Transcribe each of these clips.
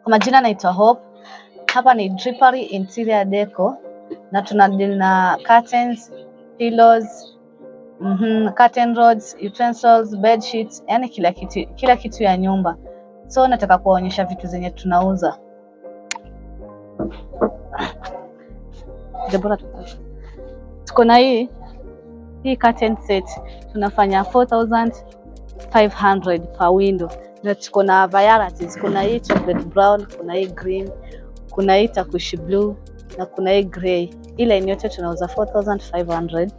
Kwa majina naitwa Hope. Hapa ni Drippery Interior Deco na tunadeal na curtains, pillows, curtain rods, utensils, bed sheets, yani kila kitu ya nyumba. So nataka kuwaonyesha vitu zenye tunauza. Tuko na hii curtain set tunafanya 4,500 per window. Na tuko na varieties, kuna hii chocolate brown, kuna hii green, kuna hii turquoise blue na kuna hii grey. Ile yote tunauza 4,500.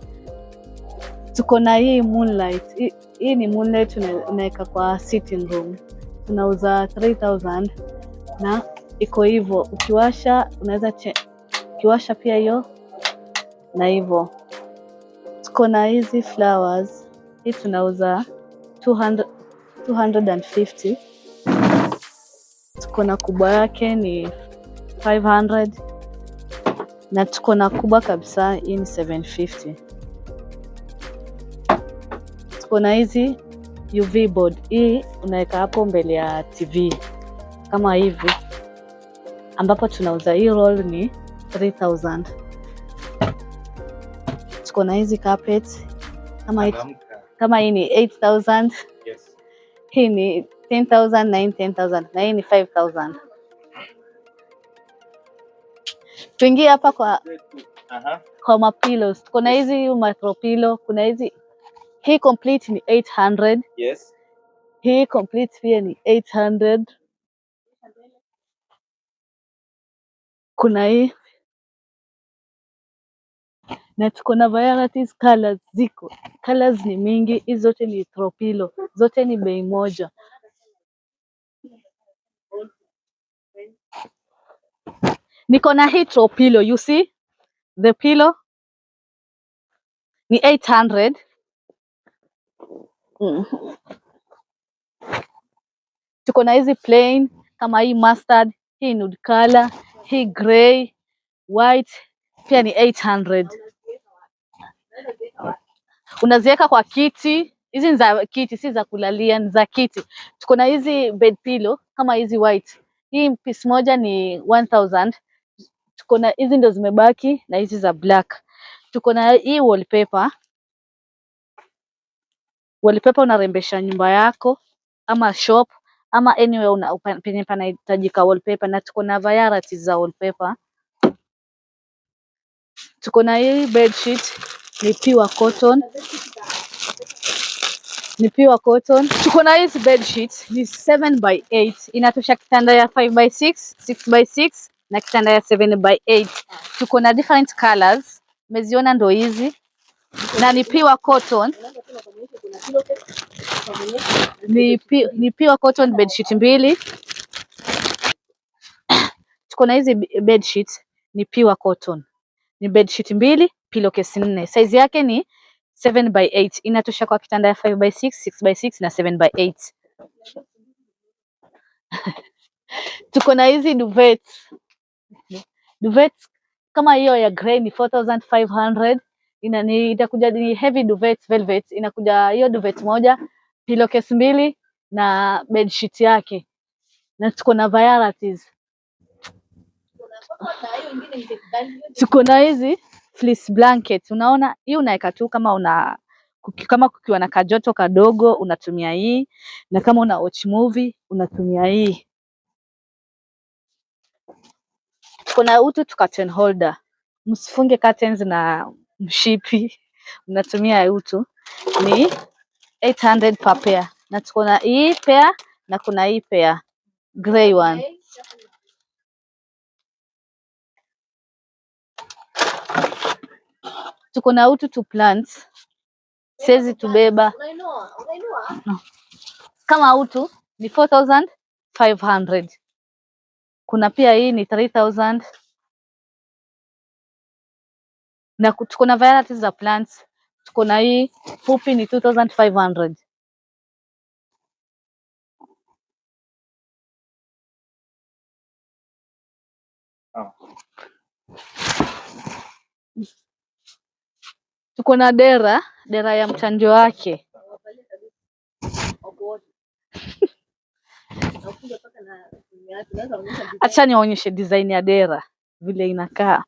Tuko na hii moonlight. Hii ni moonlight unaweka kwa sitting room. Tunauza 3,000 na iko hivyo. Ukiwasha unaweza ukiwasha pia hiyo na hivyo. Tuko na hizi flowers. Hii tunauza 250. Tuko na kubwa yake ni 500 na tuko na kubwa kabisa hii ni 750. Tuko na hizi UV board. Hii unaweka hapo mbele ya TV kama hivi, ambapo tunauza hii roll ni 3,000. Tuko na hizi carpet kama hii ni 8,000. Yes. Hii ni 10,000 na 10,000 na hii ni 5,000. Tuingie hapa kwa mapillows. Tuko na hizi macro pillow, kuna hizi. Hii complete ni 800. Yes. Hii complete pia ni 800. Kuna hii na tuko na varieties, colors ziko. Colors ni mingi, hizi zote ni throw pillow. Zote ni bei moja. Niko na hii throw pillow, you see? The pillow ni 800. Tuko na hizi plain kama hii mustard, hii nude color, hii grey, white pia ni 800. Unaziweka kwa kiti. Hizi ni za kiti, si za kulalia, ni za kiti. Tuko na hizi bed pillow kama hizi white. Hii piece moja ni 1,000. Tuko na hizi ndo zimebaki na hizi za black. Tuko na hii wallpaper. Wallpaper unarembesha nyumba yako ama shop ama anywhere penye panahitajika wallpaper, na tuko na varieties za wallpaper. Tuko na hii bed sheet ni pure cotton. Tuko na hizi bed sheet ni 7x8. Inatosha kitanda ya 5x6, 6x6 na kitanda ya 7x8. Tuko na different colors. Umeziona ndo hizi. Na ni pure cotton. Ni pure cotton bed sheet mbili. Tuko na hizi bed sheet ni pure cotton. Ni bed sheet mbili, pillowcase 4. Size yake ni 7x8. Inatosha kwa kitanda ya 5x6, 6x6 na 7x8. Tuko na hizi duvets. Duvets kama hiyo ya grey ni 4,500. Itakuja ni heavy duvet velvet. Inakuja hiyo duvet moja, pillowcase 2 na bed sheet yake. Na tuko na varieties. Tuko na hizi fleece blanket. Unaona hii unaweka tu kama kukiwa na kajoto kadogo unatumia hii, na kama una watch movie unatumia hii. Tuko na utu curtain holder. Msifunge curtains na mshipi, unatumia utu. Ni 800 per pair. Na tuko na hii pair na kuna hii pair grey one. Tuko na utu to plants. Siwezi tubeba. Kama utu ni 4,500. Kuna pia hii ni 3,000. Na tuko na varieties za plants. Tuko na hii fupi ni 2,500. Tuko na dera ya mtandio wake. Acha nionyeshe design ya dera vile inakaa.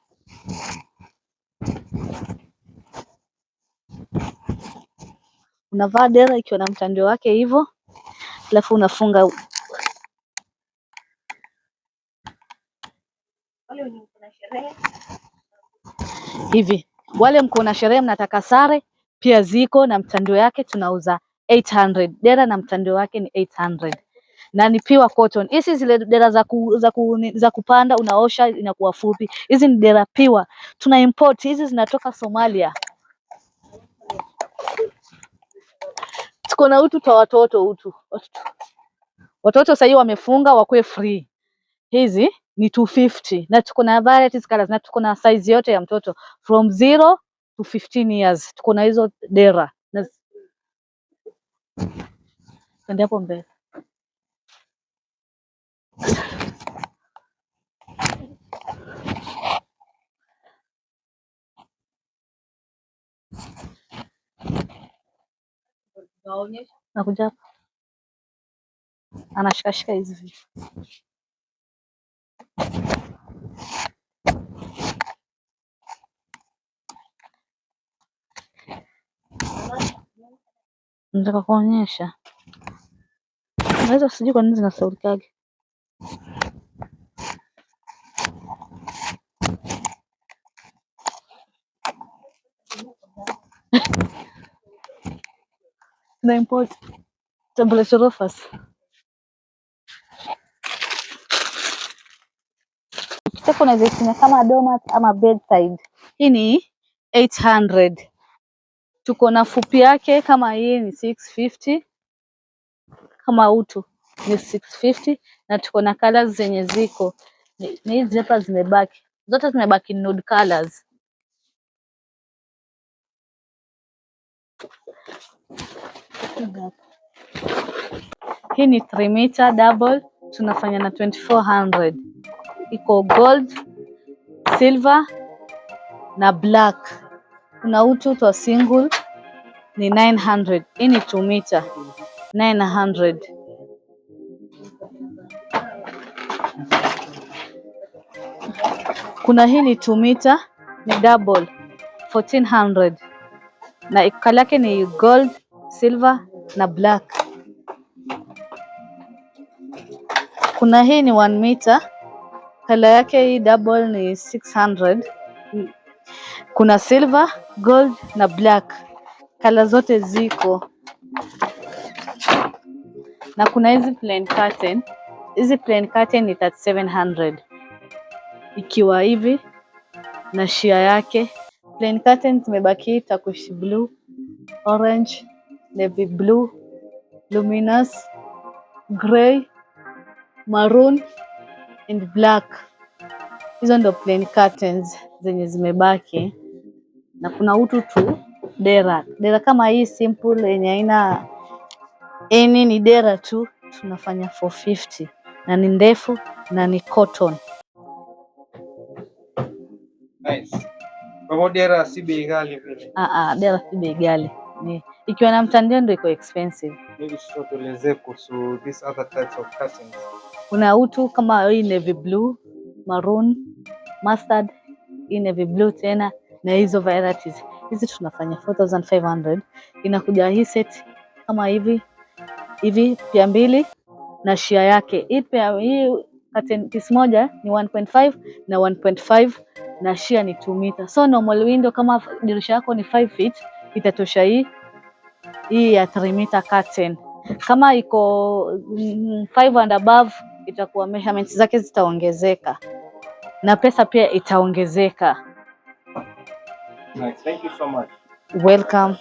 Unavaa dera ikiwa na mtandio wake hivyo, alafu unafunga hivi. Wale mko na sherehe mnataka sare pia ziko na mtandio yake, tunauza 800. Dera na mtandio wake ni 800 na ni pure cotton. Hizi zile dera za kupanda unaosha inakuwa fupi. Hizi ni dera pure, tuna import hizi, zinatoka Somalia. Tuko na utu kwa watoto, watoto sasa wamefunga wakue free. Hizi ni 250 na tuko na varieties colors na tuko na size yote ya mtoto from 0 to 15 years. Tuko na hizo dera. Ndio hapo mbele. Nakuja hapa. Anashikashika hizi vitu. Nataka kuonyesha. Naweza sijui kwa nini zinasaurikaje. Na import temperature offers. Kitako unaweza itumia kama doormat ama bedside. Hii ni 800. Tuko na fupi yake kama hii ni 650. Kama utu ni 650 na tuko na colors zenye ziko ni hizi hapa zimebaki. Zote zimebaki nude colors. Hii ni 3 meter double, tunafanya na 2400. Iko gold, silver na black. Kuna utu kwa single ni 900. Hii ni 2 meter 900. Kuna hii ni 2 meter ni double 1400 na color yake ni gold, silver na black. Kuna hii ni 1 meter, color yake hii double ni 600. Kuna silver, gold na black. Color zote ziko. Na kuna hizi plain curtain. Hizi plain curtain ni 3700. Ikiwa hivi na shia yake. Plain curtain zimebaki Turkish blue, orange, navy blue, luminous, grey, maroon and black. Hizo ndo plain curtains zenye zimebaki. Na kuna utu tu dera. Dera kama hii simple yenye haina ni dera tu tunafanya 450 na ni ndefu na ni cotton. Nice. Kwa dera si bei ghali vile. Dera si bei ghali. Ni ikiwa na mtandio ndio iko expensive. Maybe tueleze kuhusu these other types of curtains. Kuna utu kama hii navy blue, maroon, mustard, hii navy blue tena na hizo varieties. Hizi tunafanya 4500. Inakuja hii set kama hivi pia mbili na shia yake. Hii curtain piece moja ni 1.5 na 1.5 na shia ni 2 meter. So normal window kama dirisha yako ni 5 feet itatosha hii ya 3 meter curtain. Kama iko 5 and above itakuwa measurements zake zitaongezeka na pesa pia itaongezeka. Nice. Thank you so much. Welcome.